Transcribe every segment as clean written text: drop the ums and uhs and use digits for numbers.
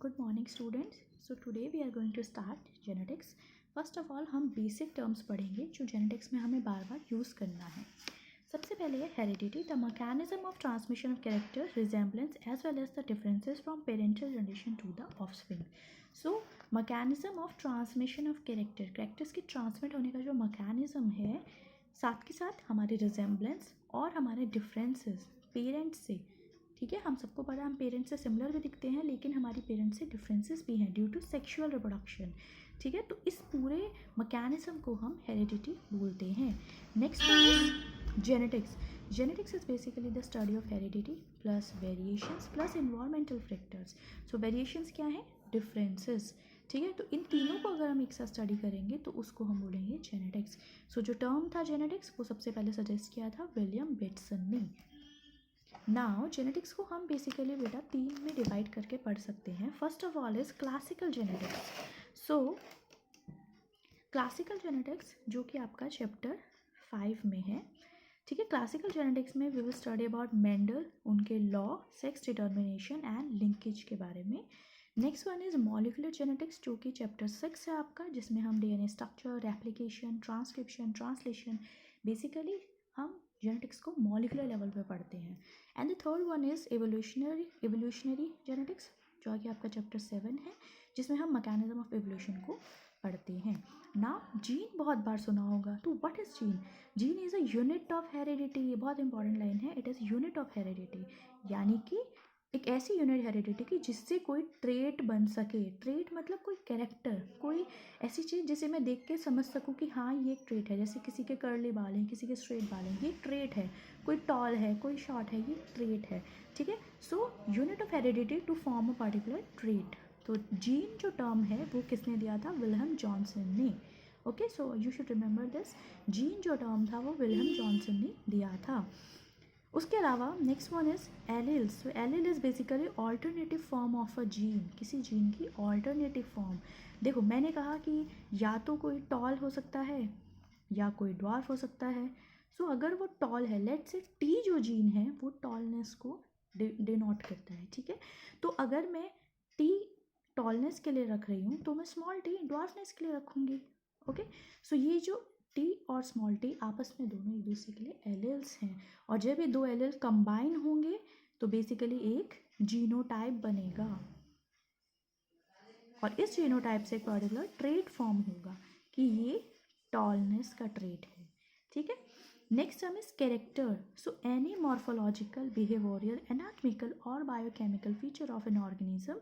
Good morning students. So today we are going to start genetics. First of all हम basic terms पढ़ेंगे जो genetics में हमें बार बार use करना है. सबसे पहले है heredity, the mechanism of transmission of character, resemblance as well as the differences from parental generation to the offspring. So mechanism of transmission of characters की transmit होने का जो mechanism है, साथ के साथ हमारे resemblance और हमारे differences पेरेंट्स से, ठीक है. हम सबको पता है हम पेरेंट्स से सिमिलर भी दिखते हैं लेकिन हमारी पेरेंट्स से डिफरेंसेस भी हैं ड्यू टू सेक्सुअल रिप्रोडक्शन, ठीक है. तो इस पूरे मैकेनिज्म को हम हेरिडिटी बोलते हैं. Next genetics. Genetics is basically the study of heredity plus variations plus environmental factors. So variations क्या है? डिफरेंसेस, ठीक है. तो इन तीनों को अगर हम एक साथ स्टडी करेंगे तो उसको हम बोलेंगे जेनेटिक्स. सो जो टर्म था जेनेटिक्स वो सबसे पहले सजेस्ट किया था विलियम बेटसन ने. नाउ जेनेटिक्स को हम बेसिकली बेटा 3 में डिवाइड करके पढ़ सकते हैं. First of all is classical genetics. So classical genetics जो कि आपका चैप्टर 5 में है, ठीक है. क्लासिकल जेनेटिक्स में we will study about Mendel, उनके law, sex determination and linkage के बारे में. Next one is molecular genetics जो कि चैप्टर 6 है आपका, जिसमें हम DNA structure, replication, transcription, translation, basically हम जेनेटिक्स को मॉलिकुलर लेवल पे पढ़ते हैं. And the third one is evolutionary genetics जो कि आपका चैप्टर 7 है, जिसमें हम मैकेनिज्म ऑफ एवोल्यूशन को पढ़ते हैं. नाउ जीन बहुत बार सुना होगा, तो what is gene? Gene is a unit of heredity. ये बहुत इंपॉर्टेंट लाइन है. It is unit of heredity, यानी कि एक ऐसी यूनिट हेरिडिटी की जिससे कोई ट्रेट बन सके. ट्रेट मतलब कोई कैरेक्टर, कोई ऐसी चीज़ जिसे मैं देख के समझ सकूं कि हाँ ये एक ट्रेट है. जैसे किसी के कर्ली बाल हैं, किसी के स्ट्रेट बाल हैं, ये ट्रेट है. कोई टॉल है, कोई शॉर्ट है, ये ट्रेट है, ठीक है. So unit of heredity to form a particular trait. तो जीन जो टर्म है वो किसने दिया था? विल्हम जॉनसन ने. Okay, so you should remember this. Gene जो टर्म था वो विल्हम जॉनसन ने दिया था. उसके अलावा next one is alleles. So allele is basically alternative form of a gene. किसी जीन की ऑल्टरनेटिव फॉर्म. देखो मैंने कहा कि या तो कोई टॉल हो सकता है या कोई ड्वार्फ हो सकता है. सो अगर वो टॉल है, लेट्स से टी जो जीन है वो टॉलनेस को डिनोट करता है, ठीक है. तो अगर मैं टी टॉलनेस के लिए रख रही हूँ तो मैं स्मॉल टी ड्वार्फनेस के लिए रखूँगी. ओके, सो ये जो टी और स्मॉल टी आपस में दोनों एक दूसरे के लिए एलील्स हैं. और जब ये दो एलील कंबाइन होंगे तो बेसिकली एक जीनोटाइप बनेगा और इस जीनोटाइप से एक पर्टिकुलर ट्रेट फॉर्म होगा कि ये टॉलनेस का ट्रेट है, ठीक है. Next term is character. So any morphological, behavioural, anatomical और biochemical feature of an organism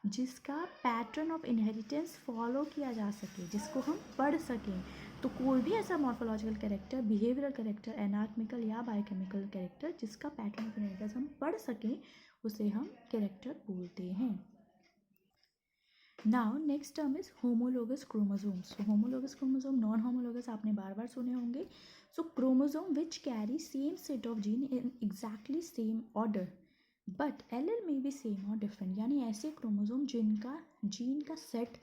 जिसका पैटर्न ऑफ इनहेरिटेंस फॉलो किया जा सके, जिसको हम पढ़ सकें. तो कोई भी ऐसा morphological character, behavioural character, anatomical या बायोकेमिकल कैरेक्टर जिसका पैटर्न ऑफ इनहेरिटेंस हम पढ़ सकें उसे हम कैरेक्टर बोलते हैं. Now next term is homologous chromosomes. So homologous chromosome, non homologous आपने बार बार सुने होंगे. So chromosome which carry same set of gene in exactly same order but allele में भी सेम और डिफरेंट. यानी ऐसे क्रोमोसोम जिनका जीन का सेट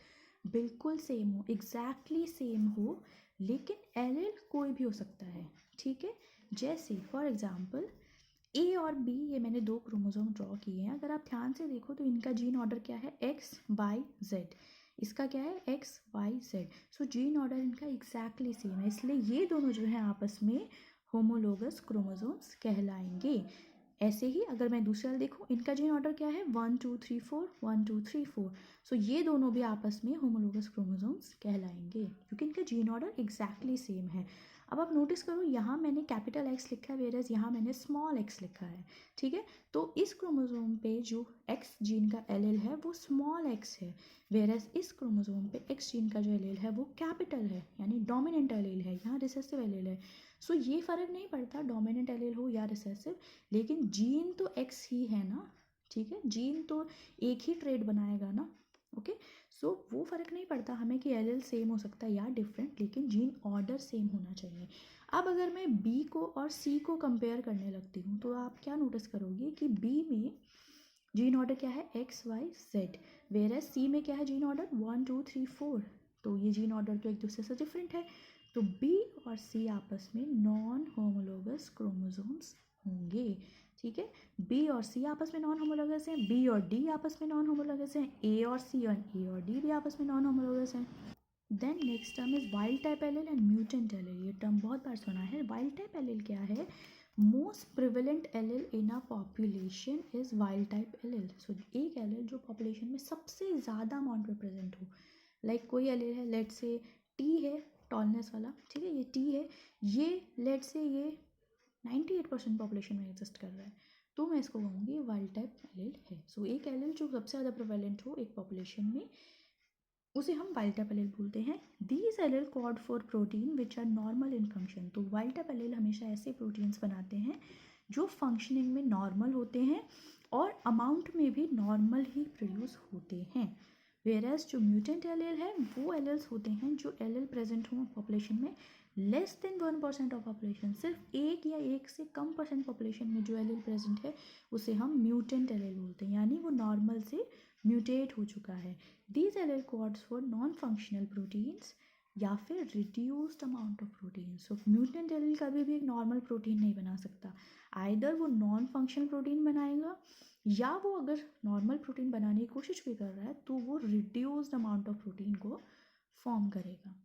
बिल्कुल सेम हो, एग्जैक्टली सेम हो, लेकिन एलील कोई भी हो सकता है, ठीक है. जैसे फॉर एग्जाम्पल ए और बी, ये मैंने 2 क्रोमोसोम ड्रॉ किए हैं. अगर आप ध्यान से देखो तो इनका जीन ऑर्डर क्या है? X Y Z. इसका क्या है? X Y Z. So gene order इनका एग्जैक्टली सेम है, इसलिए ये दोनों जो है आपस में होमोलोगस क्रोमोसोम्स कहलाएंगे. ऐसे ही अगर मैं दूसरा देखूँ, इनका जीन ऑर्डर क्या है? 1 2 3 4 1 2 3 4. सो ये दोनों भी आपस में होमोलोगस क्रोमोसोम्स कहलाएंगे क्योंकि इनका जीन ऑर्डर एग्जैक्टली सेम है. अब आप नोटिस करो, यहाँ मैंने कैपिटल एक्स लिखा है वेरस यहाँ मैंने स्मॉल एक्स लिखा है, ठीक है. तो इस क्रोमोसोम पे जो एक्स जीन का एलील है वो स्मॉल एक्स है, वेरस इस क्रोमोसोम पे एक्स जीन का जो एलील है वो कैपिटल है, यानी डोमिनेंट एलील है, यहाँ रिसेसिव एलील है. सो ये फ़र्क नहीं पड़ता डोमिनेंट एलील हो या रिसेसिव, लेकिन जीन तो एक्स ही है ना, ठीक है. जीन तो एक ही ट्रेट बनाएगा ना. ओके, सो वो फ़र्क नहीं पड़ता हमें कि एलील सेम हो सकता है या डिफरेंट, लेकिन जीन ऑर्डर सेम होना चाहिए. अब अगर मैं बी को और सी को कंपेयर करने लगती हूँ तो आप क्या नोटिस करोगे कि बी में जीन ऑर्डर क्या है? एक्स वाई जेड, वेरस सी में क्या है जीन ऑर्डर? 1 2 3 4. तो ये जीन ऑर्डर तो एक दूसरे से डिफरेंट है. तो बी और सी आपस में नॉन होमोलोगस क्रोमोसोम्स होंगे, ठीक है। बी और सी आपस में नॉन होमोलॉगस हैं, बी और डी आपस में नॉन होमोलॉगस हैं, ए और सी और ए और डी भी आपस में नॉन होमोलॉगस हैं। Then next term is wild type allele and mutant allele. ये टर्म बहुत बार सुना है। वाइल्ड टाइप एलील क्या है? Most prevalent allele in a population is wild type allele. So एक एलील जो पॉपुलेशन में सबसे ज़्यादा अमाउंट में प्रेजेंट हो, लाइक कोई एलील है, लेट से टी है, टॉलनेस वाला, ठीक है, ये टी है, ये लेट से ये 98% पॉपुलेशन में एग्जिस्ट कर रहा है, तो मैं इसको कहूँगी वाइल्ड टाइप एलील है। सो एक एलील जो सबसे ज़्यादा प्रिवेलेंट हो एक पॉपुलेशन में, उसे हम वाइल्ड टाइप एलील बोलते हैं। These allele code for protein which are normal in function. तो वाइल्ड टाइप एलील हमेशा ऐसे प्रोटीन्स बनाते हैं जो फंक्शनिंग में नॉर्मल होते हैं और अमाउंट में भी नॉर्मल ही प्रोड्यूस होते हैं। वेयरएज जो म्यूटेंट एलील है वो एलील्स होते हैं जो एलील प्रेजेंट हों पॉपुलेशन में लेस देन 1% ऑफ पॉपुलेशन, सिर्फ एक या एक से कम परसेंट पॉपुलेशन में जो एलील प्रेजेंट है उसे हम म्यूटेंट एलील बोलते हैं, यानी वो नॉर्मल से म्यूटेट हो चुका है। These allele codes for non-functional proteins या फिर reduced amount of protein. So mutant allele कभी भी एक नॉर्मल प्रोटीन नहीं बना सकता, आइदर वो नॉन फंक्शनल प्रोटीन बनाएगा या वो अगर नॉर्मल प्रोटीन बनाने की कोशिश भी कर रहा है तो वो रिड्यूस्ड अमाउंट ऑफ प्रोटीन को फॉर्म करेगा।